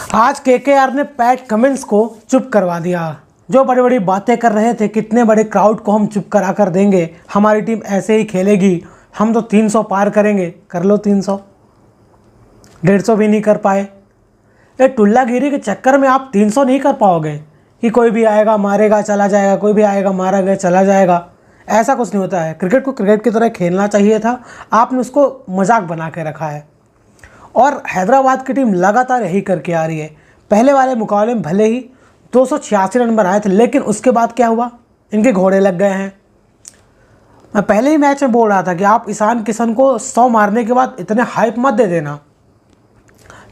आज केकेआर ने PAT Cummins को चुप करवा दिया। जो बड़ी बड़ी बातें कर रहे थे, कितने बड़े क्राउड को हम चुप करा कर देंगे, हमारी टीम ऐसे ही खेलेगी, हम तो 300 पार करेंगे। कर लो 300, 150 भी नहीं कर पाए। ये टुल्लागिरी के चक्कर में आप 300 नहीं कर पाओगे कि कोई भी आएगा मारेगा चला जाएगा, कोई भी आएगा मारा गया चला जाएगा। ऐसा कुछ नहीं होता है। क्रिकेट को क्रिकेट की तरह खेलना चाहिए था, आपने उसको मजाक बना के रखा है। और हैदराबाद की टीम लगातार यही करके आ रही है। पहले वाले मुकाबले में भले ही 286 रन बनाए थे, लेकिन उसके बाद क्या हुआ, इनके घोड़े लग गए हैं। मैं पहले ही मैच में बोल रहा था कि आप ईशान किशन को 100 मारने के बाद इतने हाइप मत दे देना।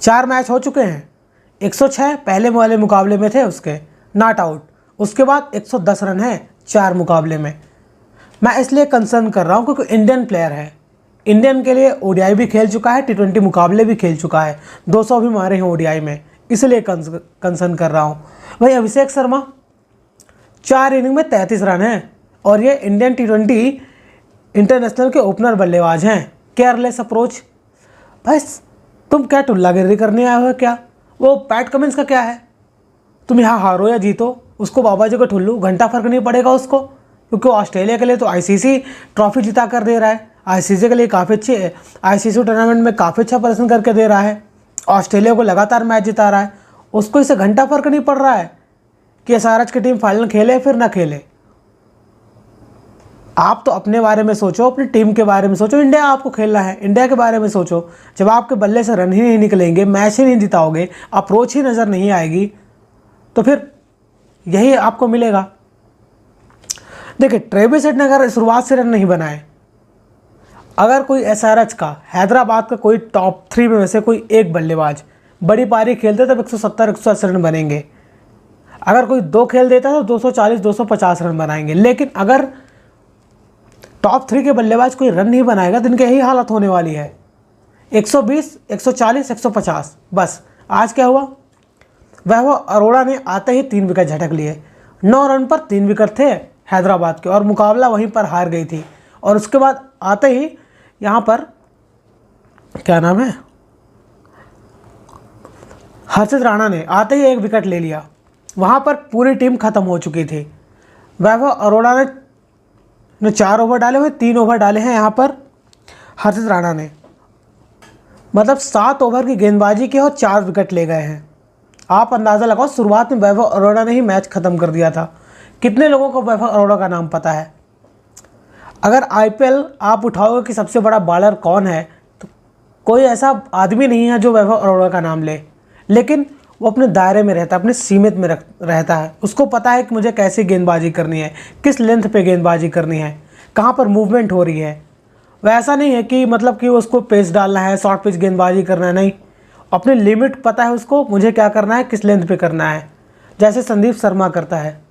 4 मैच हो चुके हैं, 106 पहले वाले मुकाबले में थे उसके नॉट आउट, उसके बाद 110 रन है 4 मुकाबले में। मैं इसलिए कंसर्न कर रहा हूँ क्योंकि इंडियन प्लेयर है, इंडियन के लिए ओडीआई भी खेल चुका है, T20 मुकाबले भी खेल चुका है, 200 भी मारे हैं ओडीआई में, इसलिए कंसर्न कर रहा हूँ। वही अभिषेक शर्मा 4 इनिंग में 33 रन हैं और ये इंडियन T20 इंटरनेशनल के ओपनर बल्लेबाज हैं। Careless approach. भाई तुम क्या टुल्लागिरी करने आए हो क्या? वो पैट कमिंस का क्या है? तुम यहाँ हारो या जीतो, उसको बाबा जी को ठुल्लू, घंटा फर्क नहीं पड़ेगा उसको, क्योंकि ऑस्ट्रेलिया के लिए तो आईसीसी ट्रॉफी जिता कर दे रहा है। आईसीसी के लिए काफ़ी अच्छी है, आईसीसी टूर्नामेंट में काफ़ी अच्छा प्रदर्शन करके दे रहा है, ऑस्ट्रेलिया को लगातार मैच जिता रहा है। उसको इससे घंटा फर्क नहीं पड़ रहा है कि एसआरएच की टीम फाइनल खेले फिर ना खेले। आप तो अपने बारे में सोचो, अपनी टीम के बारे में सोचो। इंडिया आपको खेलना है, इंडिया के बारे में सोचो। जब आपके बल्ले से रन ही नहीं निकलेंगे, मैच ही नहीं जिताओगे, अप्रोच ही नज़र नहीं आएगी, तो फिर यही आपको मिलेगा। देखिए, ट्रेविस हेड ने अगर शुरुआत से रन नहीं बनाए, अगर कोई एसआरएच का, हैदराबाद का कोई टॉप 3 में से कोई एक बल्लेबाज बड़ी पारी खेलते तब 170-180 रन बनेंगे। अगर कोई 2 खेल देता तो 240-250 रन बनाएंगे। लेकिन अगर टॉप 3 के बल्लेबाज कोई रन नहीं बनाएगा तो इनकी यही हालत होने वाली है, 120, 140, 150। बस आज क्या हुआ, वैभव अरोड़ा ने आते ही 3 विकेट झटक लिए। 9 रन पर 3 विकेट थे हैदराबाद के और मुकाबला वहीं पर हार गई थी। और उसके बाद आते ही यहाँ पर क्या नाम है, हर्षित राणा ने आते ही 1 विकेट ले लिया। वहाँ पर पूरी टीम खत्म हो चुकी थी। वैभव अरोड़ा ने 4 ओवर डाले हुए, 3 ओवर डाले हैं यहाँ पर हर्षित राणा ने, मतलब 7 ओवर की गेंदबाजी की और 4 विकेट ले गए हैं। आप अंदाज़ा लगाओ, शुरुआत में वैभव अरोड़ा ने ही मैच ख़त्म कर दिया था। कितने लोगों को वैभव अरोड़ा का नाम पता है? अगर आईपीएल आप उठाओगे कि सबसे बड़ा बॉलर कौन है, तो कोई ऐसा आदमी नहीं है जो वैभव अरोड़ा का नाम ले। लेकिन वो अपने दायरे में रहता है, अपने सीमित में रहता है। उसको पता है कि मुझे कैसी गेंदबाजी करनी है, किस लेंथ पे गेंदबाजी करनी है, कहाँ पर मूवमेंट हो रही है। वैसा नहीं है कि मतलब कि उसको पेस डालना है, शॉर्ट पिच गेंदबाजी करना है, नहीं। अपनी लिमिट पता है उसको, मुझे क्या करना है, किस लेंथ पे करना है। जैसे संदीप शर्मा करता है,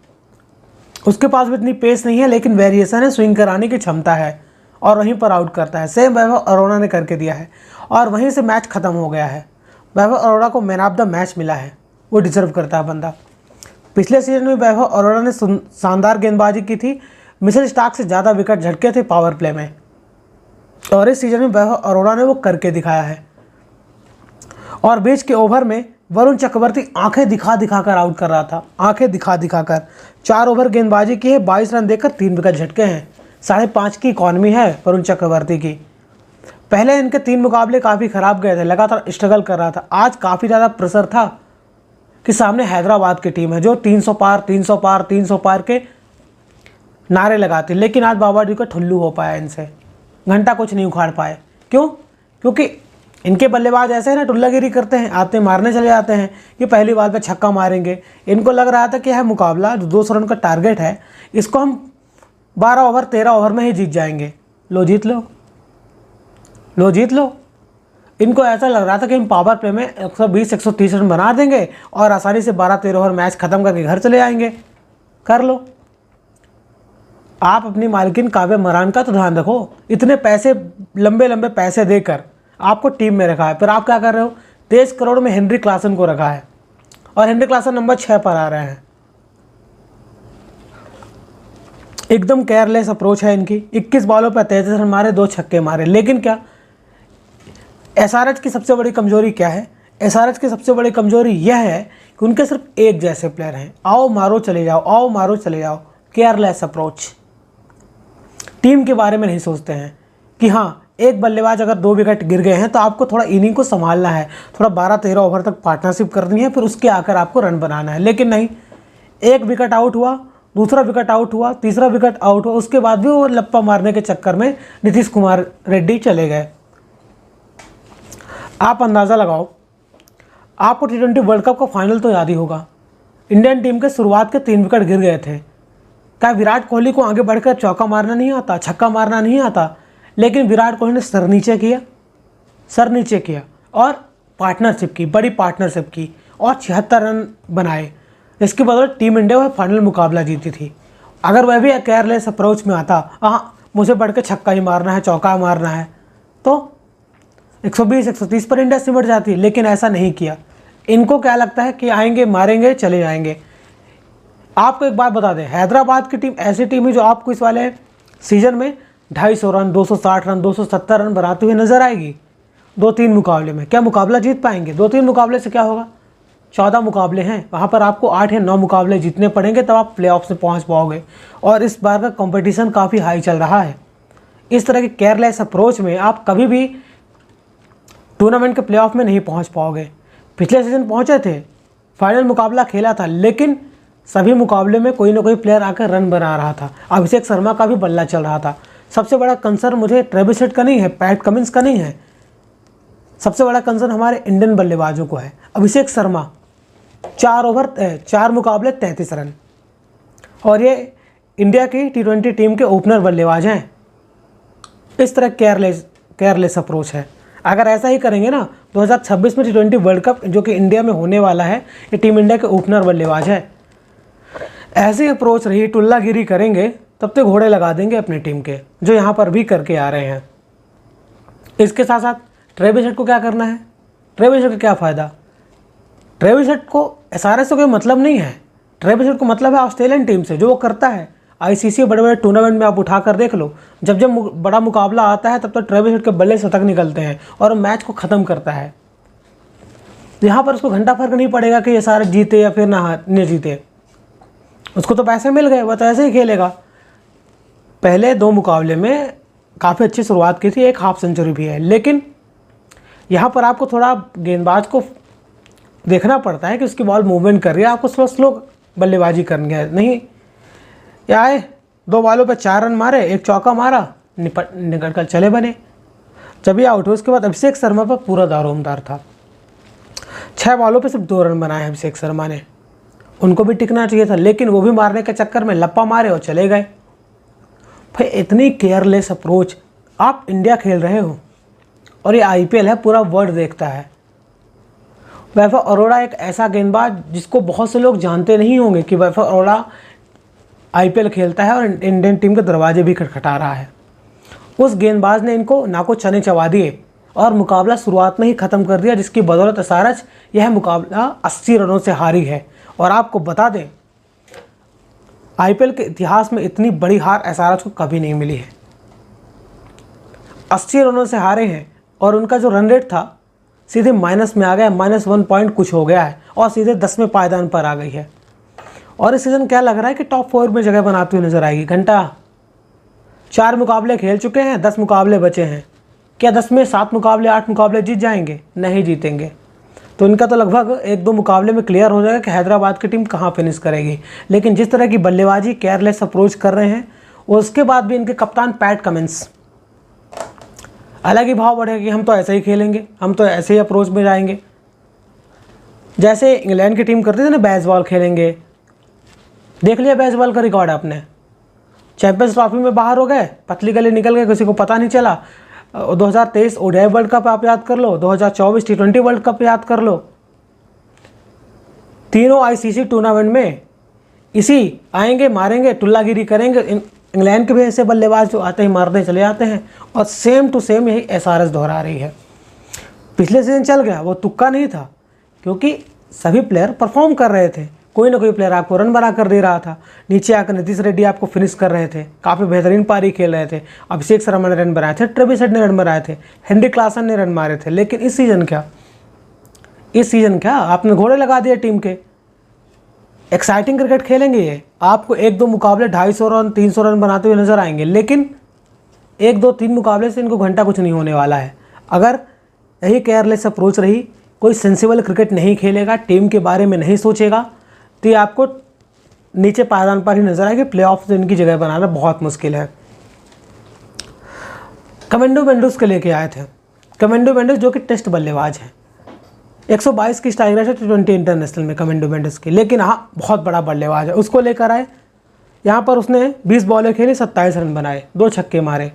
उसके पास भी इतनी पेस नहीं है, लेकिन वेरिएशन है, स्विंग कराने की क्षमता है और वहीं पर आउट करता है। सेम वैभव अरोड़ा ने करके दिया है और वहीं से मैच ख़त्म हो गया है। वैभव अरोड़ा को मैन ऑफ द मैच मिला है, वो डिजर्व करता है बंदा। पिछले सीजन में वैभव अरोड़ा ने शानदार गेंदबाजी की थी, मिचेल स्टार्क से ज़्यादा विकेट झटके थे पावर प्ले में, और इस सीजन में वैभव अरोड़ा ने वो करके दिखाया है। और बीच के ओवर में वरुण चक्रवर्ती आंखें दिखा दिखा कर आउट कर रहा था, आंखें दिखा दिखा कर। 4 ओवर गेंदबाजी की है, 22 रन देकर 3 विकेट झटके हैं। 5.5 की इकॉनमी है वरुण चक्रवर्ती की। पहले इनके 3 मुकाबले काफ़ी ख़राब गए थे, लगातार स्ट्रगल कर रहा था। आज काफ़ी ज़्यादा प्रेशर था कि सामने हैदराबाद की टीम है जो 300 पार 300 पार 300 पार के नारे लगाती, लेकिन आज बाबा जी का ठुल्लू हो पाया इनसे, घंटा कुछ नहीं उखाड़ पाए। क्यों? क्योंकि इनके बल्लेबाज ऐसे हैं ना, टुल्लागिरी करते हैं, आते मारने चले जाते हैं कि पहली बार पे छक्का मारेंगे। इनको लग रहा था कि यह मुकाबला जो 200 रन का टारगेट है, इसको हम 12 ओवर 13 ओवर में ही जीत जाएंगे। लो जीत लो, लो जीत लो। इनको ऐसा लग रहा था कि हम पावर प्ले में 120-130 रन बना देंगे और आसानी से 12-13 ओवर मैच ख़त्म करके घर चले आएंगे। कर लो। आप अपनी मालकिन काव्या मरान का तो ध्यान रखो। इतने पैसे, लंबे लंबे पैसे देकर आपको टीम में रखा है, फिर आप क्या कर रहे हो? 23 करोड़ में हेनरी क्लासन को रखा है और हेनरी क्लासन नंबर 6 पर आ रहे हैं। एकदम केयरलेस अप्रोच है इनकी। 21 बॉलों पर 33 रन मारे, 2 छक्के मारे। लेकिन क्या, एसआरएच की सबसे बड़ी कमजोरी क्या है? एसआरएच की सबसे बड़ी कमजोरी यह है कि उनके सिर्फ एक जैसे प्लेयर हैं, आओ मारो चले जाओ, आओ मारो चले जाओ, केयरलेस अप्रोच। टीम के बारे में नहीं सोचते हैं कि हाँ एक बल्लेबाज अगर 2 विकेट गिर गए हैं तो आपको थोड़ा इनिंग को संभालना है, थोड़ा 12-13 ओवर तक पार्टनरशिप करनी है, फिर उसके आकर आपको रन बनाना है। लेकिन नहीं, एक विकेट आउट हुआ, दूसरा विकेट आउट हुआ, तीसरा विकेट आउट हुआ, उसके बाद भी वो लप्पा मारने के चक्कर में नीतीश कुमार रेड्डी चले गए। आप अंदाज़ा लगाओ, आपको T20 वर्ल्ड कप का फाइनल तो याद ही होगा। इंडियन टीम के शुरुआत के 3 विकेट गिर गए थे। क्या विराट कोहली को आगे बढ़कर चौका मारना नहीं आता, छक्का मारना नहीं आता? लेकिन विराट कोहली ने सर नीचे किया और पार्टनरशिप की, बड़ी पार्टनरशिप की और 76 रन बनाए। इसकी बदौलत टीम इंडिया वह फाइनल मुकाबला जीती थी। अगर वह भी केयरलेस अप्रोच में आता, हाँ मुझे बढ़ के छक्का ही मारना है, चौका मारना है, तो 120-130 पर इंडिया सिमट जाती। लेकिन ऐसा नहीं किया। इनको क्या लगता है कि आएंगे, मारेंगे, चले जाएंगे। आपको एक बात बता दें, हैदराबाद की टीम ऐसी टीम है जो आपको इस वाले सीजन में 250 रन, 260 रन, 270 रन बनाते हुए नजर आएगी 2-3 मुकाबले में। क्या मुकाबला जीत पाएंगे? 2-3 मुकाबले से क्या होगा? 14 मुकाबले हैं, वहाँ पर आपको 8 या 9 मुकाबले जीतने पड़ेंगे, तब आप प्लेऑफ से पहुँच पाओगे। और इस बार का कंपटीशन काफ़ी हाई चल रहा है। इस तरह के केयरलेस अप्रोच में आप कभी भी टूर्नामेंट के प्लेऑफ में नहीं पहुँच पाओगे। पिछले सीजन पहुँचे थे, फाइनल मुकाबला खेला था, लेकिन सभी मुकाबले में कोई ना कोई प्लेयर आकर रन बना रहा था। अभिषेक शर्मा का भी बल्ला चल रहा था। सबसे बड़ा कंसर्न मुझे ट्रेविस हेड का नहीं है, पैट कमिंस का नहीं है, सबसे बड़ा कंसर्न हमारे इंडियन बल्लेबाजों को है। अभिषेक शर्मा 4 मुकाबले 33 रन, और ये इंडिया की T20 टीम के ओपनर बल्लेबाज हैं। इस तरह केयरलेस अप्रोच है। अगर ऐसा ही करेंगे ना, 2026 में T20 वर्ल्ड कप जो कि इंडिया में होने वाला है, ये टीम इंडिया के ओपनर बल्लेबाज है। ऐसी अप्रोच रही, टुल्लागिरी करेंगे, तब तक घोड़े लगा देंगे अपनी टीम के, जो यहाँ पर भी करके आ रहे हैं। इसके साथ साथ ट्रेविस हेड को क्या करना है? ट्रेविस हेड का क्या फ़ायदा? ट्रेविस हेड को एसआरएच से कोई मतलब नहीं है। ट्रेविस हेड को मतलब है ऑस्ट्रेलियन टीम से, जो वो करता है। आईसीसी बड़े बड़े टूर्नामेंट में आप उठा कर देख लो, जब जब बड़ा मुकाबला आता है तब तो ट्रेविस हेड के बल्ले शतक निकलते हैं और मैच को ख़त्म करता है। यहाँ पर उसको घंटा फर्क नहीं पड़ेगा कि एसआरएच जीते या फिर ना जीते, उसको तो पैसे मिल गए, वह तो ऐसे ही खेलेगा। पहले 2 मुकाबले में काफ़ी अच्छी शुरुआत की थी, एक हाफ सेंचुरी भी है। लेकिन यहाँ पर आपको थोड़ा गेंदबाज को देखना पड़ता है कि उसकी बॉल मूवमेंट कर रही है, आपको स्लो बल्लेबाजी करनी है। नहीं, या आए 2 बॉलों पे 4 रन मारे, 1 चौका मारा, निकल कर चले बने, जब ये आउट हुए। उसके बाद अभिषेक शर्मा पर पूरा दारोमदार था। 6 बॉलों पे सिर्फ 2 रन बनाए अभिषेक शर्मा ने। उनको भी टिकना चाहिए था, लेकिन वो भी मारने के चक्कर में लप्पा मारे और चले गए। भाई इतनी केयरलेस अप्रोच, आप इंडिया खेल रहे हो और ये आईपीएल है, पूरा वर्ल्ड देखता है। वैभव अरोड़ा एक ऐसा गेंदबाज जिसको बहुत से लोग जानते नहीं होंगे कि वैभव अरोड़ा आईपीएल खेलता है और इंडियन टीम के दरवाजे भी खटखटा रहा है। उस गेंदबाज ने इनको नाको चने चबा दिए और मुकाबला शुरुआत में ही ख़त्म कर दिया, जिसकी बदौलत एसआरएच यह मुकाबला 80 रनों से हारी है। और आपको बता दें, आईपीएल के इतिहास में इतनी बड़ी हार एसआरएच को कभी नहीं मिली है। 80 रनों से हारे हैं और उनका जो रन रेट था सीधे माइनस में आ गया, -1 पॉइंट कुछ हो गया है और सीधे 10वें पायदान पर आ गई है। और इस सीज़न क्या लग रहा है कि टॉप 4 में जगह बनाती हुई नजर आएगी। घंटा 4 मुकाबले खेल चुके हैं, 10 मुकाबले बचे हैं। क्या 10 में 7 मुकाबले 8 मुकाबले जीत जाएंगे? नहीं जीतेंगे। तो इनका तो लगभग 1-2 मुकाबले में क्लियर हो जाएगा कि हैदराबाद की टीम कहाँ फिनिश करेगी। लेकिन जिस तरह की बल्लेबाजी केयरलेस अप्रोच कर रहे हैं, उसके बाद भी इनके कप्तान पैट कमिंस अलग ही भाव बढ़ेगा कि हम तो ऐसे ही खेलेंगे, हम तो ऐसे ही अप्रोच में जाएंगे। जैसे इंग्लैंड की टीम करती थी ना, बेसबॉल खेलेंगे। देख लिया बेसबॉल का रिकॉर्ड आपने, चैंपियंस ट्रॉफी में बाहर हो गए, पतली गली निकल गए, किसी को पता नहीं चला। 2023 ओडीआई वर्ल्ड कप आप याद कर लो, 2024 T20 वर्ल्ड कप याद कर लो। तीनों आईसीसी टूर्नामेंट में इसी आएंगे, मारेंगे, टुल्लागिरी करेंगे। इंग्लैंड के भी ऐसे बल्लेबाज जो आते ही मारते चले जाते हैं, और सेम टू सेम यही एसआरएच दोहरा रही है। पिछले सीजन चल गया, वो तुक्का नहीं था, क्योंकि सभी प्लेयर परफॉर्म कर रहे थे। कोई ना कोई प्लेयर आपको रन बना कर दे रहा था। नीचे आकर नीतीश रेड्डी आपको फिनिश कर रहे थे, काफ़ी बेहतरीन पारी खेल रहे थे। अभिषेक शर्मा ने रन बनाए थे, ट्रेविस हेड ने रन बनाए थे, हेनरी क्लासन ने रन मारे थे। लेकिन इस सीज़न क्या, इस सीज़न क्या आपने घोड़े लगा दिए टीम के। एक्साइटिंग क्रिकेट खेलेंगे ये, आपको 1-2 मुकाबले 250 रन 300 रन बनाते हुए नज़र आएंगे, लेकिन 1-2-3 मुकाबले से इनको घंटा कुछ नहीं होने वाला है। अगर यही केयरलेस अप्रोच रही, कोई सेंसिबल क्रिकेट नहीं खेलेगा, टीम के बारे में नहीं सोचेगा, तो ये आपको नीचे पायदान पर ही नजर आएगी। प्लेऑफ से इनकी जगह बनाना बहुत मुश्किल है। कमेंडो मेंडिस के लेके आए थे। कमेंडो मेंडिस जो कि टेस्ट बल्लेबाज हैं, 122 की स्ट्राइक रेट है T20 इंटरनेशनल में कमेंडो मेंडिस की, लेकिन हाँ बहुत बड़ा बल्लेबाज है। उसको लेकर आए, यहाँ पर उसने 20 बॉलें खेली, 27 रन बनाए, 2 छक्के मारे।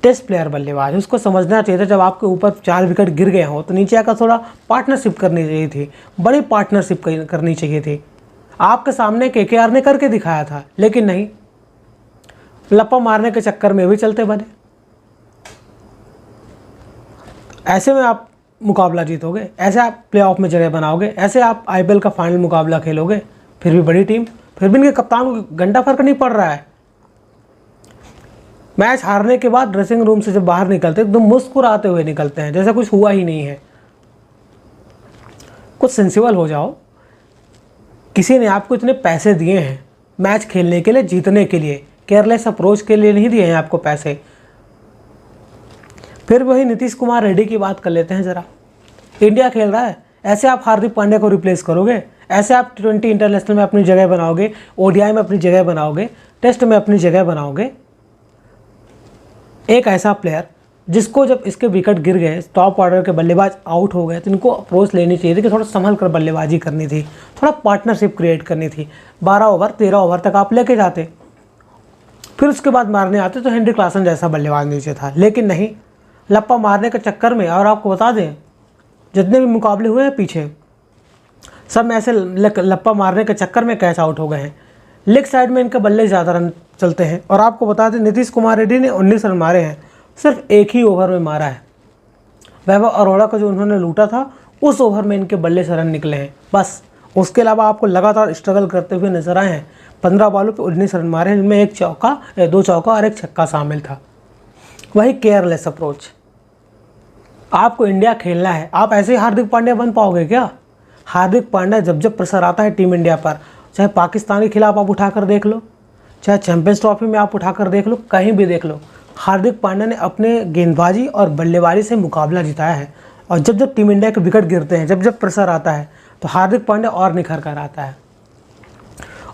टेस्ट प्लेयर बल्लेबाज, उसको समझना चाहिए था जब आपके ऊपर 4 विकेट गिर गए हो तो नीचे आकर थोड़ा पार्टनरशिप करनी चाहिए थी, बड़ी पार्टनरशिप करनी चाहिए थी। आपके सामने KKR ने करके दिखाया था, लेकिन नहीं, लप्पा मारने के चक्कर में भी चलते बने। ऐसे में आप मुकाबला जीतोगे, ऐसे आप प्लेऑफ में जगह बनाओगे, ऐसे आप IPL का फाइनल मुकाबला खेलोगे। फिर भी बड़ी टीम, फिर भी इनके कप्तान को घंटा फर्क नहीं पड़ रहा है। मैच हारने के बाद ड्रेसिंग रूम से जब बाहर निकलते एकदम मुस्कुराते हुए निकलते हैं, जैसे कुछ हुआ ही नहीं है। कुछ सेंसिबल हो जाओ। किसी ने आपको इतने पैसे दिए हैं मैच खेलने के लिए, जीतने के लिए, केयरलेस अप्रोच के लिए नहीं दिए हैं आपको पैसे। फिर वही नीतीश कुमार रेड्डी की बात कर लेते हैं ज़रा। इंडिया खेल रहा है, ऐसे आप हार्दिक पांड्या को रिप्लेस करोगे? ऐसे आप T20 इंटरनेशनल में अपनी जगह बनाओगे, ODI में अपनी जगह बनाओगे, टेस्ट में अपनी जगह बनाओगे? एक ऐसा प्लेयर जिसको जब इसके विकेट गिर गए, टॉप ऑर्डर के बल्लेबाज आउट हो गए, तो इनको अप्रोच लेनी चाहिए थी कि थोड़ा संभल कर बल्लेबाजी करनी थी, थोड़ा पार्टनरशिप क्रिएट करनी थी। 12 ओवर 13 ओवर तक आप लेके जाते, फिर उसके बाद मारने आते तो हेनरी क्लासन जैसा बल्लेबाज नीचे था, लेकिन नहीं, लप्पा मारने के चक्कर में। और आपको बता दें, जितने भी मुकाबले हुए हैं पीछे, सब में ऐसे लप्पा मारने के चक्कर में कैच आउट हो गए हैं। लेग साइड में इनके बल्ले ज़्यादा रन चलते हैं। और आपको बता दें, नीतीश कुमार रेड्डी ने 19 रन मारे हैं, सिर्फ एक ही ओवर में मारा है। वैभव अरोड़ा का जो उन्होंने लूटा था, उस ओवर में इनके बल्ले से रन निकले हैं बस। उसके अलावा आपको लगातार स्ट्रगल करते हुए नजर आए हैं। 15 बॉलों पे 19 रन मारे हैं, जिनमें 2 चौका और 1 छक्का शामिल था। वही केयरलेस अप्रोच। आपको इंडिया खेलना है, आप ऐसे ही हार्दिक पांड्या बन पाओगे क्या? हार्दिक पांड्या जब जब प्रेशर आता है टीम इंडिया पर, चाहे पाकिस्तान के खिलाफ आप उठाकर देख लो, चाहे चैंपियंस ट्रॉफी में आप उठाकर देख लो, कहीं भी देख लो, हार्दिक पांड्या ने अपने गेंदबाजी और बल्लेबाजी से मुकाबला जिताया है। और जब जब टीम इंडिया के विकेट गिरते हैं, जब जब प्रेशर आता है, तो हार्दिक पांड्या और निखर कर आता है।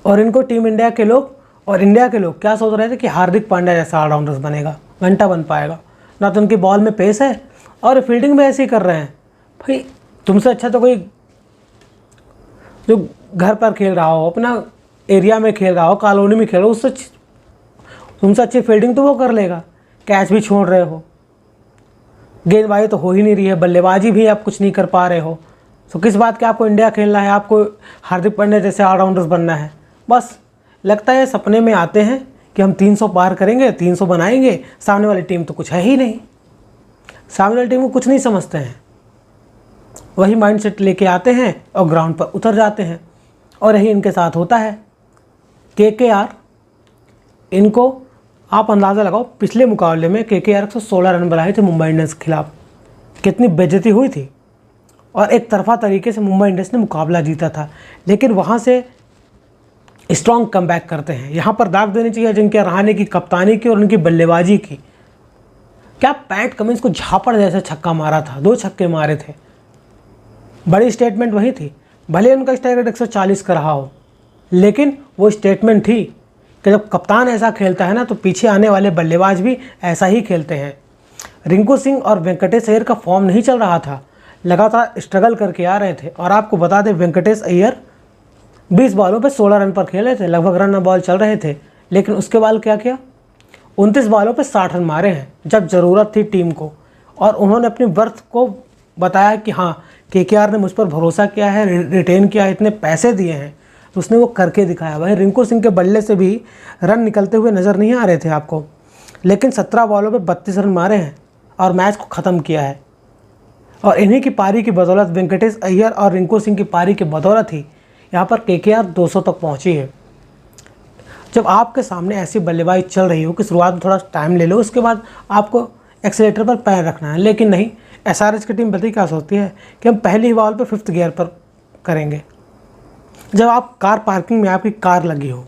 और इनको टीम इंडिया के लोग और इंडिया के लोग क्या सोच रहे थे कि हार्दिक पांड्या जैसा ऑलराउंडर्स बनेगा, घंटा बन पाएगा। ना तो उनकी बॉल में पेस है और फील्डिंग में ऐसे ही कर रहे हैं। भाई तुमसे अच्छा तो कोई जो घर पर खेल रहा हो, अपना एरिया में खेल रहा हो, कॉलोनी में खेल रहा हो, उससे तुमसे अच्छी फील्डिंग तो वो कर लेगा। कैच भी छोड़ रहे हो, गेंदबाजी तो हो ही नहीं रही है, बल्लेबाजी भी आप कुछ नहीं कर पा रहे हो, तो किस बात के आपको इंडिया खेलना है? आपको हार्दिक पांड्या जैसे ऑलराउंडर्स बनना है? बस लगता है सपने में आते हैं कि हम 300 पार करेंगे, 300 बनाएंगे। सामने वाली टीम तो कुछ है ही नहीं, सामने वाली टीम को कुछ नहीं समझते हैं। वही माइंडसेट लेके आते हैं और ग्राउंड पर उतर जाते हैं। और यही इनके साथ होता है। KKR, इनको आप अंदाज़ा लगाओ, पिछले मुकाबले में KKR 116 रन बनाए थे मुंबई इंडियंस के खिलाफ। कितनी बेइज्जती हुई थी और एक तरफा तरीके से मुंबई इंडियंस ने मुकाबला जीता था। लेकिन वहाँ से स्ट्रॉन्ग कमबैक करते हैं। यहाँ पर दाग देनी चाहिए जिनके रहाणे की कप्तानी की और उनकी बल्लेबाजी की। क्या पैट कमिंस को झापड़ जैसा छक्का मारा था, 2 छक्के मारे थे। बड़ी स्टेटमेंट वही थी। भले उनका स्ट्राइक रेट 140 का रहा हो, लेकिन वो स्टेटमेंट थी कि जब कप्तान ऐसा खेलता है ना, तो पीछे आने वाले बल्लेबाज भी ऐसा ही खेलते हैं। रिंकू सिंह और वेंकटेश अय्यर का फॉर्म नहीं चल रहा था, लगातार स्ट्रगल करके आ रहे थे। और आपको बता दें, वेंकटेश अय्यर 20 बॉलों पे 16 रन पर खेले थे, लगभग रन बॉल चल रहे थे। लेकिन उसके बाद क्या किया, 29 बॉलों पे 60 रन मारे हैं जब ज़रूरत थी टीम को। और उन्होंने अपनी वर्थ को बताया कि हाँ, KKR ने मुझ पर भरोसा किया है, रिटेन किया है, इतने पैसे दिए हैं, तो उसने वो करके दिखाया। वही रिंकू सिंह के बल्ले से भी रन निकलते हुए नज़र नहीं आ रहे थे आपको, लेकिन 17 बॉलों पे 32 रन मारे हैं और मैच को ख़त्म किया है। और इन्हीं की पारी की बदौलत, वेंकटेश अय्यर और रिंकू सिंह की पारी की बदौलत ही यहाँ पर KKR 200 तक पहुँची है। जब आपके सामने ऐसी बल्लेबाजी चल रही हो कि शुरुआत में थोड़ा टाइम ले लो, उसके बाद आपको एक्सीलेटर पर पैर रखना है। लेकिन नहीं, एसआरएच की टीम बताइए क्या सोचती है कि हम पहली बॉल पे 5th गियर पर करेंगे। जब आप कार पार्किंग में आपकी कार लगी हो,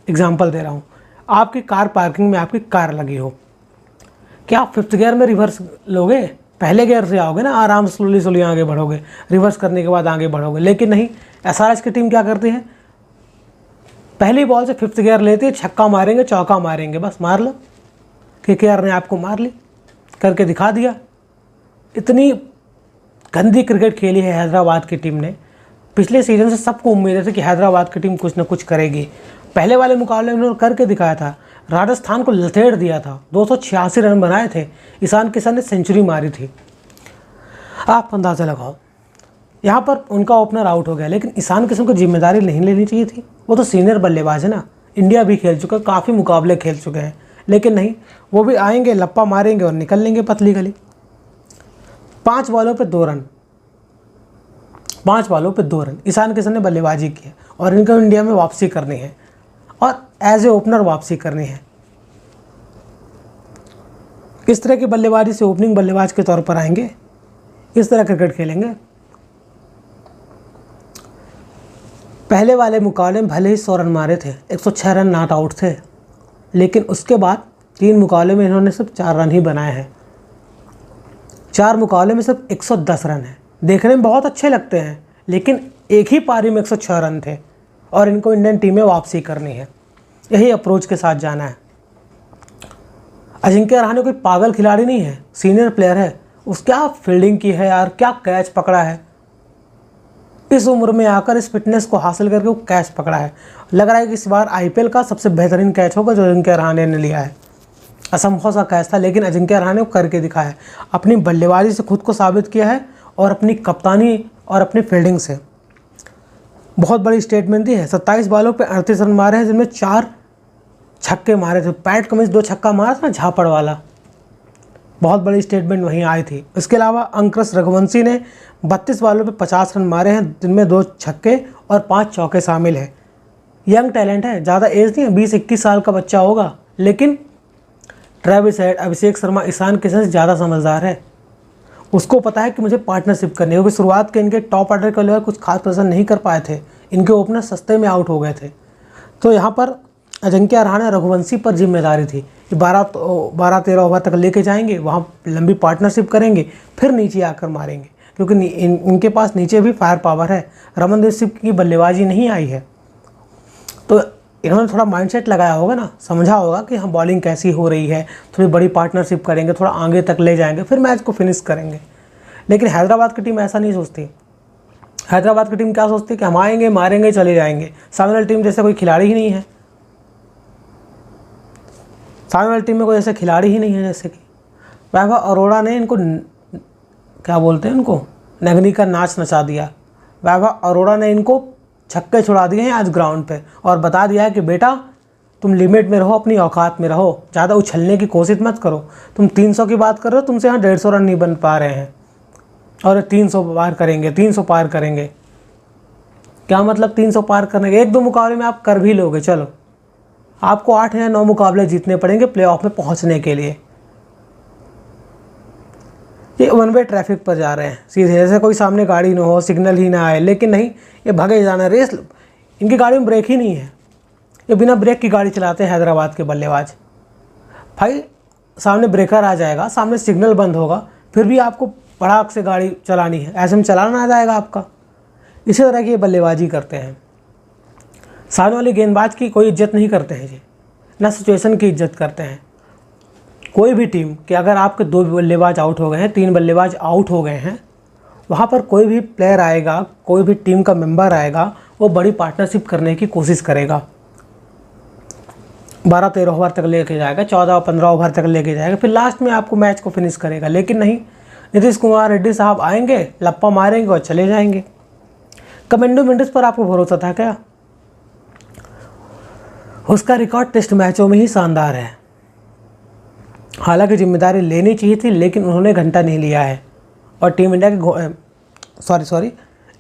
एग्जांपल दे रहा हूँ, आपकी कार पार्किंग में आपकी कार लगी हो, क्या आप 5th गियर में रिवर्स लोगे? पहले गियर से आओगे ना, आराम से स्लोली स्लोली आगे बढ़ोगे, रिवर्स करने के बाद आगे बढ़ोगे। लेकिन नहीं, एसआरएच की टीम क्या करती है, पहली बॉल से 5th गियर लेती है, छक्का मारेंगे, चौका मारेंगे, बस मार लो। केकेआर ने आपको मार ली, करके दिखा दिया। इतनी गंदी क्रिकेट खेली है हैदराबाद की टीम ने। पिछले सीजन से सबको उम्मीद थी कि हैदराबाद की टीम कुछ ना कुछ करेगी। पहले वाले मुकाबले में उन्होंने करके दिखाया था, राजस्थान को लथेड़ दिया था, 286 रन बनाए थे, ईशान किशन ने सेंचुरी मारी थी। आप अंदाज़ा लगाओ, यहाँ पर उनका ओपनर आउट हो गया, लेकिन ईशान किशन को जिम्मेदारी नहीं लेनी चाहिए थी। वो तो सीनियर बल्लेबाज है ना, इंडिया भी खेल चुका, काफ़ी मुकाबले खेल चुके हैं, लेकिन नहीं, वो भी आएंगे, लप्पा मारेंगे और निकल लेंगे पतली गली। 5 बॉलों पे 2 रन, 5 बॉलों पे 2 रन ईशान किशन ने बल्लेबाजी की है, और इनको इंडिया में वापसी करनी है और एज ए ओपनर वापसी करनी है। इस तरह की बल्लेबाजी से ओपनिंग बल्लेबाज के तौर पर आएंगे, इस तरह क्रिकेट खेलेंगे। पहले वाले मुकाबले में भले ही 100 रन मारे थे, 106 रन नॉट आउट थे, लेकिन उसके बाद 3 मुकाबले में इन्होंने सिर्फ 4 रन ही बनाए हैं। 4 मुकाबले में सिर्फ 110 रन है। देखने में बहुत अच्छे लगते हैं, लेकिन एक ही पारी में 106 रन थे और इनको इंडियन टीम में वापसी करनी है। यही अप्रोच के साथ जाना है। अजिंक्य रहाणे कोई पागल खिलाड़ी नहीं है, सीनियर प्लेयर है। उस क्या फील्डिंग की है यार, क्या कैच पकड़ा है। इस उम्र में आकर इस फिटनेस को हासिल करके वो कैच पकड़ा है। लग रहा है कि इस बार आईपीएल का सबसे बेहतरीन कैच होगा जो अजिंक्य रहाणे ने लिया है। असंभव सा कैच था, लेकिन अजिंक्य रहाणे को करके दिखाया है। अपनी बल्लेबाजी से खुद को साबित किया है और अपनी कप्तानी और अपनी फील्डिंग से बहुत बड़ी स्टेटमेंट दी है। 27 बॉलों पे 38 रन मारे हैं, जिनमें 4 छक्के मारे थे। पैट कमिंस 2 छक्का मारा था ना, झापड़ वाला, बहुत बड़ी स्टेटमेंट वहीं आई थी। इसके अलावा अंकुश रघुवंशी ने 32 बॉलों पे 50 रन मारे हैं, जिनमें 2 छक्के और 5 चौके शामिल हैं। यंग टैलेंट है, ज़्यादा एज नहीं है, 20-21 साल का बच्चा होगा, लेकिन ट्रेविस हेड, अभिषेक शर्मा, ईशान किशन से ज़्यादा समझदार है। उसको पता है कि मुझे पार्टनरशिप करनी है, क्योंकि शुरुआत के इनके टॉप ऑर्डर के लेवल कुछ खास प्रदर्शन नहीं कर पाए थे। इनके ओपनर सस्ते में आउट हो गए थे। तो यहाँ पर अजिंक्य रहाणे, रघुवंशी पर जिम्मेदारी थी कि 12-13 ओवर तक लेके जाएंगे, वहाँ लंबी पार्टनरशिप करेंगे, फिर नीचे आकर मारेंगे, क्योंकि इनके पास नीचे भी फायर पावर है। रमनदीप सिंह की बल्लेबाजी नहीं आई है, तो इन्होंने थोड़ा माइंडसेट लगाया होगा ना, समझा होगा कि हम बॉलिंग कैसी हो रही है, थोड़ी बड़ी पार्टनरशिप करेंगे, थोड़ा आगे तक ले जाएंगे, फिर मैच को फिनिश करेंगे। लेकिन हैदराबाद की टीम ऐसा नहीं सोचती। हैदराबाद की टीम क्या सोचती है कि हम आएंगे, मारेंगे, चले जाएंगे। सामने वाली टीम जैसे कोई खिलाड़ी ही नहीं है, सामने वाली टीम में कोई ऐसे खिलाड़ी ही नहीं है। जैसे कि वैभव अरोड़ा ने इनको क्या बोलते हैं, इनको नगनी का नाच नचा दिया। वैभव अरोड़ा ने इनको छक्के छुड़ा दिए हैं आज ग्राउंड पे, और बता दिया है कि बेटा तुम लिमिट में रहो, अपनी औकात में रहो, ज़्यादा उछलने की कोशिश मत करो। तुम 300 की बात कर रहे हो, तुमसे यहाँ 150 रन नहीं बन पा रहे हैं, और 300 पार करेंगे, 300 पार करेंगे। क्या मतलब 300 पार करने के? 1-2 मुकाबले में आप कर भी लोगे, चलो आपको 8 या 9 मुकाबले जीतने पड़ेंगे प्लेऑफ में पहुंचने के लिए। ये वन वे ट्रैफिक पर जा रहे हैं सीधे, जैसे कोई सामने गाड़ी ना हो, सिग्नल ही ना आए, लेकिन नहीं, ये भगे जाना रेस। इनकी गाड़ी में ब्रेक ही नहीं है, ये बिना ब्रेक की गाड़ी चलाते हैं हैदराबाद के बल्लेबाज। भाई सामने ब्रेकर आ जाएगा, सामने सिग्नल बंद होगा, फिर भी आपको भड़ाक से गाड़ी चलानी है, ऐसे में चलाना आ जाएगा आपका। इसी तरह की ये बल्लेबाजी करते हैं। सामने वाले गेंदबाज की कोई इज्जत नहीं करते हैं जी, ना सिचुएशन की इज्जत करते हैं। कोई भी टीम कि अगर आपके 2 बल्लेबाज आउट हो गए हैं, 3 बल्लेबाज आउट हो गए हैं, वहाँ पर कोई भी प्लेयर आएगा, कोई भी टीम का मेंबर आएगा, वो बड़ी पार्टनरशिप करने की कोशिश करेगा। 12-13 ओवर तक लेके जाएगा, 14-15 ओवर तक लेके जाएगा, फिर लास्ट में आपको मैच को फिनिश करेगा। लेकिन नहीं, नीतीश कुमार रेड्डी साहब आएंगे, लप्पा मारेंगे और चले जाएंगे। कमेंडो मेंडिस पर आपको भरोसा था क्या? उसका रिकॉर्ड टेस्ट मैचों में ही शानदार है। हालांकि जिम्मेदारी लेनी चाहिए थी, लेकिन उन्होंने घंटा नहीं लिया है और टीम इंडिया के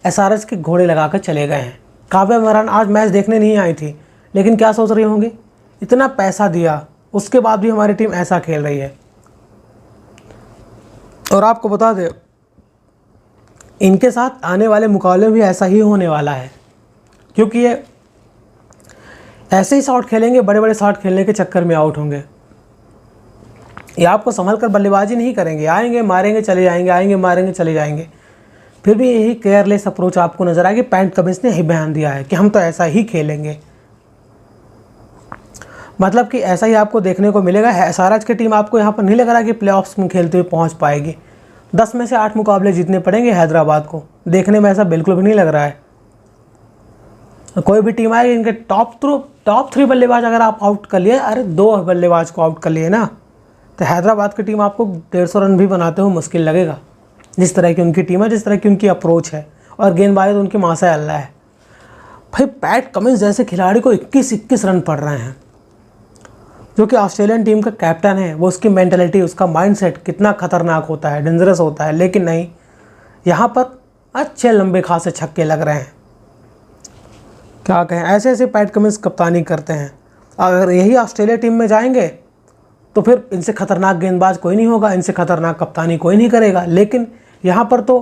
एसआरएच के घोड़े लगाकर चले गए हैं। काव्या महरान आज मैच देखने नहीं आई थी, लेकिन क्या सोच रही होंगी, इतना पैसा दिया उसके बाद भी हमारी टीम ऐसा खेल रही है। और आपको बता दें, इनके साथ आने वाले मुकाबले भी ऐसा ही होने वाला है, क्योंकि ये ऐसे ही शॉट खेलेंगे, बड़े बड़े शॉट खेलने के चक्कर में आउट होंगे। ये आपको संभल कर बल्लेबाजी नहीं करेंगे, आएंगे मारेंगे चले जाएंगे, आएंगे मारेंगे चले जाएंगे। फिर भी यही केयरलेस अप्रोच आपको नजर आएगी। पैट कमिंस ने यही बयान दिया है कि हम तो ऐसा ही खेलेंगे, मतलब कि ऐसा ही आपको देखने को मिलेगा। एसआरएच की टीम आपको यहाँ पर नहीं लग रहा कि प्लेऑफ्स में खेलते हुए पहुँच पाएगी। 10 में से 8 मुकाबले जीतने पड़ेंगे हैदराबाद को, देखने में ऐसा बिल्कुल भी नहीं लग रहा है। कोई भी टीम आएगी, इनके टॉप 3 बल्लेबाज अगर आप आउट कर लिए, अरे 2 बल्लेबाज को आउट कर लिए ना, तो हैदराबाद की टीम आपको 150 रन भी बनाते हुए मुश्किल लगेगा। जिस तरह की उनकी टीम है, जिस तरह की उनकी अप्रोच है, और गेंदबाजी तो उनकी माशा अल्लाह है। भाई पैट कमिंस जैसे खिलाड़ी को 21 रन पड़ रहे हैं, जो कि ऑस्ट्रेलियन टीम का कैप्टन है। वो उसकी मेंटलिटी, उसका माइंडसेट कितना खतरनाक होता है, डेंजरस होता है। लेकिन नहीं, यहाँ पर अच्छे लंबे खासे छक्के लग रहे हैं। क्या कहें, ऐसे ऐसे पैट कमिंस कप्तानी करते हैं। अगर यही ऑस्ट्रेलिया टीम में जाएंगे तो फिर इनसे खतरनाक गेंदबाज कोई नहीं होगा, इनसे खतरनाक कप्तानी कोई नहीं करेगा। लेकिन यहाँ पर तो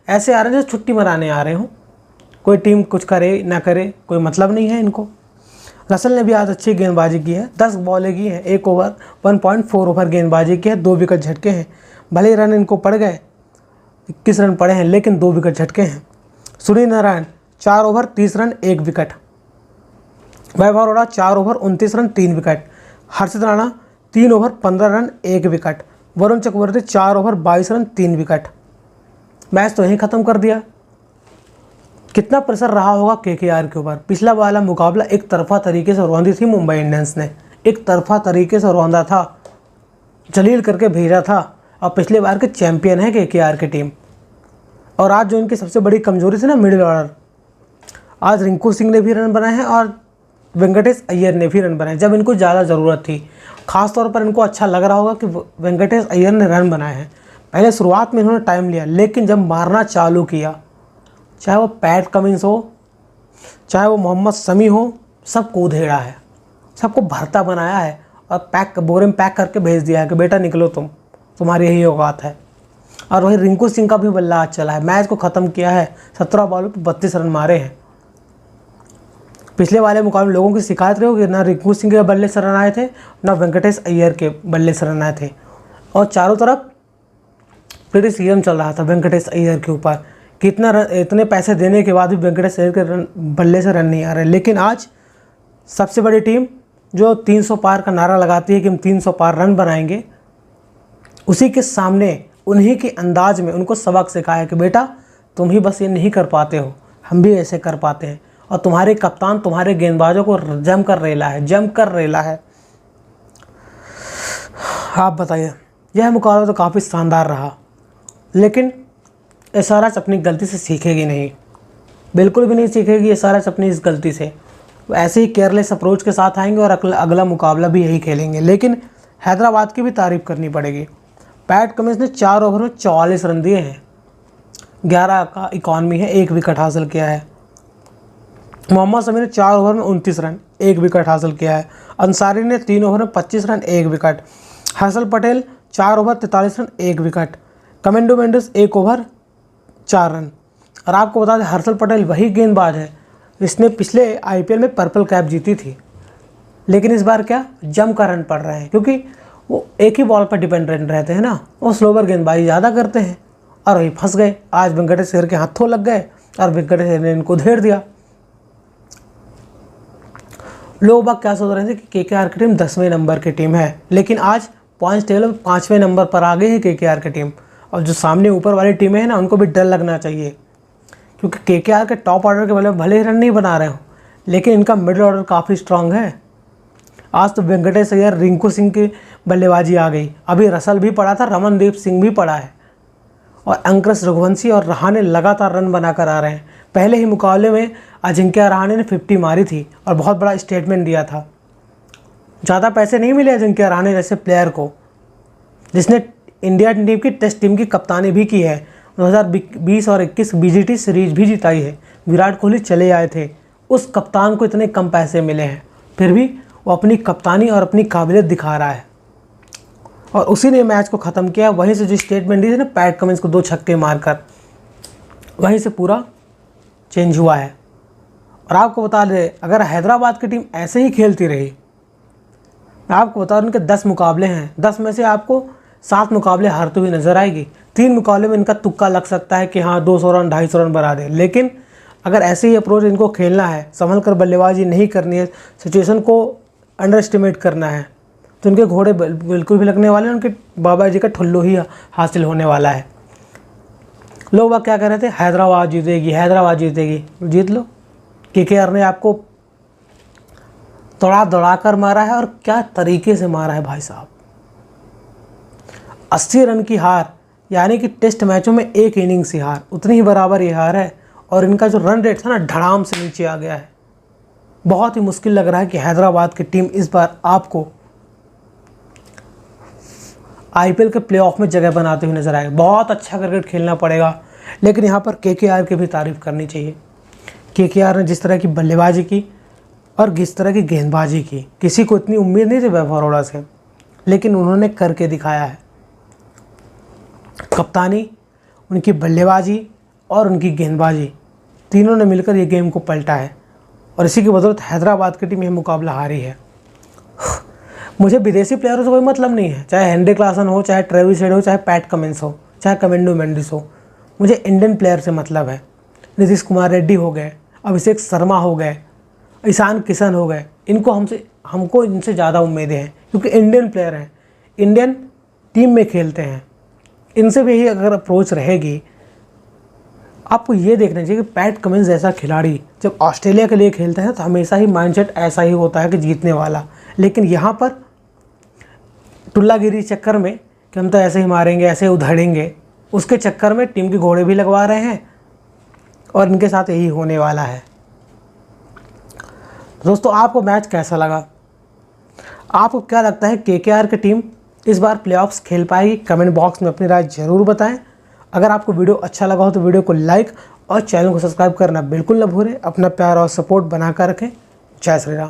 ऐसे आ रहे हैं जैसे छुट्टी मनाने आ रहे हों। कोई टीम कुछ करे ना करे, कोई मतलब नहीं है इनको। रसल ने भी आज अच्छी गेंदबाजी की है, 10 बॉलें की हैं, 1 ओवर 1.4 ओवर गेंदबाजी की है, 2 विकेट झटके हैं। भले रन इनको पड़ गए, 21 रन पड़े हैं, लेकिन 2 विकेट झटके हैं। Surya Narayan 4 over 30 run 1 wicket. Vaibhav Arora 4 over 29 run 3 wicket. Harshit Rana 3 over 15 run 1 wicket. Varun Chakravarthy 4 over 22 run 3 wicket. Match तो यहीं ख़त्म कर दिया। कितना प्रेशर रहा होगा केकेआर के ऊपर। पिछला वाला मुकाबला एक तरफा तरीके से रौंदी थी मुंबई इंडियंस ने, एक तरफा तरीके से रौंदा था, जलील करके भेजा था। और पिछले बार के चैंपियन है केकेआर की टीम। और आज जो इनकी सबसे बड़ी कमजोरी थी ना, मिडिल ऑर्डर, आज रिंकू सिंह ने भी रन बनाए हैं और वेंकटेश अय्यर ने भी रन बनाए जब इनको ज़्यादा ज़रूरत थी। खास तौर पर इनको अच्छा लग रहा होगा कि वेंकटेश अय्यर ने रन बनाए हैं। पहले शुरुआत में इन्होंने टाइम लिया, लेकिन जब मारना चालू किया, चाहे वो पैट कमिंस हो, चाहे वो मोहम्मद शमी हो, सबको उधेड़ा है, सबको भरता बनाया है और बोरे में पैक करके भेज दिया है कि बेटा निकलो, तुम्हारी यही औकात है। और वही रिंकू सिंह का भी बल्ला आज चला है, मैच को ख़त्म किया है। 17 बॉलों पर 32 रन मारे हैं। पिछले वाले मुकाबले लोगों की शिकायत रही होगी, ना रिंकू सिंह के बल्ले से रन आए थे, ना वेंकटेश अय्यर के बल्ले से रन आए थे। और चारों तरफ पूरी सीजन चल रहा था वेंकटेश अय्यर के ऊपर, कितना इतने पैसे देने के बाद भी वेंकटेश अय्यर के बल्ले से रन नहीं आ रहे। लेकिन आज सबसे बड़ी टीम जो 300 पार का नारा लगाती है कि हम 300 पार रन बनाएंगे, उसी के सामने उन्हीं के अंदाज में उनको सबक सिखाया कि बेटा तुम ही बस ये नहीं कर पाते हो, हम भी ऐसे कर पाते हैं। और तुम्हारे कप्तान तुम्हारे गेंदबाजों को जम कर रेला है। आप बताइए, यह मुकाबला तो काफ़ी शानदार रहा, लेकिन एसआरएच अपनी गलती से सीखेगी नहीं, बिल्कुल भी नहीं सीखेगी एसआरएच अपनी इस गलती से। ऐसे ही केयरलेस अप्रोच के साथ आएंगे और अगला मुकाबला भी यही खेलेंगे। लेकिन हैदराबाद की भी तारीफ़ करनी पड़ेगी। पैट कमिंस ने 4 ओवर में 44 रन दिए हैं, 11 का इकॉनमी है, 1 विकेट हासिल किया है। मोहम्मद शमी ने 4 ओवर में 29 रन 1 विकेट हासिल किया है। अंसारी ने 3 ओवर में 25 run 1 wicket. Harshal Patel 4 over 43 run 1 wicket. Kamindu Mendis 1 over 4 run. और आपको बता दें, हर्षल पटेल वही गेंदबाज है जिसने पिछले आईपीएल में पर्पल कैप जीती थी। लेकिन इस बार क्या जम का रन पड़ रहे हैं, क्योंकि वो एक ही बॉल पर डिपेंडेंट रहते हैं ना, वो स्लोवर गेंदबाजी ज़्यादा करते हैं और वही फंस गए। आज वेंकटेश अय्यर के हाथों लग गए और वेंकटेश अय्यर ने इनको धेर दिया। लोग बाग क्या सोच रहे थे कि केकेआर की टीम 10वें नंबर की टीम है, लेकिन आज पॉइंट्स टेबल में 5वें नंबर पर आ गई है केकेआर की टीम। और जो सामने ऊपर वाली टीमें हैं ना, उनको भी डर लगना चाहिए, क्योंकि केकेआर के टॉप ऑर्डर के भले ही रन नहीं बना रहे हो, लेकिन इनका मिडिल ऑर्डर काफ़ी स्ट्रांग है। आज तो वेंकटेश अय्यर, रिंकू सिंह की बल्लेबाजी आ गई, अभी रसल भी पड़ा था, रमनदीप सिंह भी पड़ा है, और अंकुश रघुवंशी और रहाणे लगातार रन बनाकर आ रहे हैं। पहले ही मुकाबले में अजिंक्य रहाणे ने 50 मारी थी और बहुत बड़ा स्टेटमेंट दिया था। ज़्यादा पैसे नहीं मिले अजिंक्य रहाणे जैसे प्लेयर को, जिसने इंडिया टीम की टेस्ट टीम की कप्तानी भी की है, 2020 और 21 बीजीटी सीरीज भी जिताई है। विराट कोहली चले आए थे, उस कप्तान को इतने कम पैसे मिले हैं, फिर भी वो अपनी कप्तानी और अपनी काबिलियत दिखा रहा है। और उसी ने मैच को ख़त्म किया। वहीं से जो स्टेटमेंट दी थी ना पैट कमिंस को 2 छक्के मारकर, वहीं से पूरा चेंज हुआ है। और आपको बता दें, अगर हैदराबाद की टीम ऐसे ही खेलती रही, मैं आपको बता रहा हूँ इनके 10 मुकाबले हैं, 10 में से आपको 7 मुकाबले हारती हुई नज़र आएगी। 3 मुकाबले में इनका तुक्का लग सकता है कि हाँ 200 रन 250 रन बना दे, लेकिन अगर ऐसे ही अप्रोच इनको खेलना है, संभल कर बल्लेबाजी नहीं करनी है, सिचुएशन को अंडर एस्टिमेट करना है, तो इनके घोड़े बिल्कुल भी लगने वाले हैं, उनके बाबा जी का ठुल्लू ही हासिल होने वाला है। लोग वह क्या कह रहे थे, हैदराबाद जीतेगी, हैदराबाद जीतेगी, जीत लो। केकेआर ने आपको दौड़ा कर मारा है, और क्या तरीके से मारा है भाई साहब। 80 रन की हार, यानी कि टेस्ट मैचों में 1 इनिंग्स की हार, उतनी ही बराबर ये हार है। और इनका जो रन रेट था ना, धड़ाम से नीचे आ गया है। बहुत ही मुश्किल लग रहा है कि हैदराबाद की टीम इस बार आपको आईपीएल के प्लेऑफ में जगह बनाते हुए नजर आए। बहुत अच्छा क्रिकेट खेलना पड़ेगा, लेकिन यहाँ पर केकेआर की भी तारीफ़ करनी चाहिए। केकेआर ने जिस तरह की बल्लेबाजी की और जिस तरह की गेंदबाजी की, किसी को इतनी उम्मीद नहीं थी वैभव अरोड़ा से, लेकिन उन्होंने करके दिखाया है। कप्तानी, उनकी बल्लेबाजी और उनकी गेंदबाजी, तीनों ने मिलकर ये गेम को पलटा है, और इसी की बदौलत हैदराबाद की टीम यह मुकाबला हारी है। मुझे विदेशी प्लेयरों से कोई मतलब नहीं है, चाहे हेनरी क्लासन हो, चाहे ट्रेविस हेड हो, चाहे पैट कमिंस हो, चाहे कमेंडो मेंडिस हो। मुझे इंडियन प्लेयर से मतलब है। नीतीश कुमार रेड्डी हो गए, अभिषेक शर्मा हो गए, ईशान किशन हो गए, हमको इनसे ज़्यादा उम्मीदें हैं, क्योंकि इंडियन प्लेयर हैं, इंडियन टीम में खेलते हैं। इनसे भी यही अगर अप्रोच रहेगी, आपको ये देखना चाहिए कि पैट कमिंस जैसा खिलाड़ी जब ऑस्ट्रेलिया के लिए खेलता है तो हमेशा ही माइंडसेट ऐसा ही होता है कि जीतने वाला। लेकिन यहाँ पर टुल्लागिरी चक्कर में कि हम तो ऐसे ही मारेंगे, ऐसे ही उधड़ेंगे, उसके चक्कर में टीम के घोड़े भी लगवा रहे हैं, और इनके साथ यही होने वाला है। दोस्तों, आपको मैच कैसा लगा? आपको क्या लगता है केकेआर की टीम इस बार प्लेऑफ्स खेल पाएगी? कमेंट बॉक्स में अपनी राय ज़रूर बताएं। अगर आपको वीडियो अच्छा लगा हो तो वीडियो को लाइक और चैनल को सब्सक्राइब करना बिल्कुल न भूलें। अपना प्यार और सपोर्ट बनाकर रखें। जय श्री राम।